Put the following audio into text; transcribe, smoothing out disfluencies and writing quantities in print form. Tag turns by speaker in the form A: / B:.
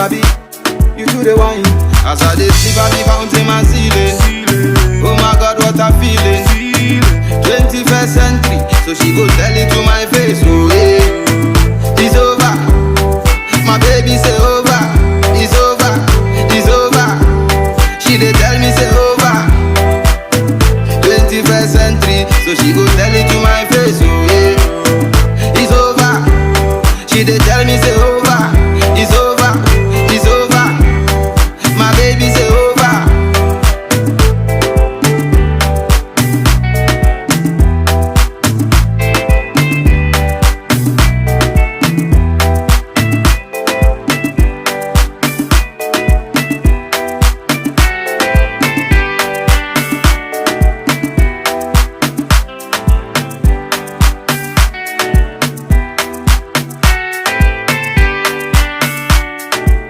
A: Baby, you do the wine. As I dey sleep, I be counting my ceiling. Oh my God, what a feeling. 21st century, so she go tell it to my face. Oh.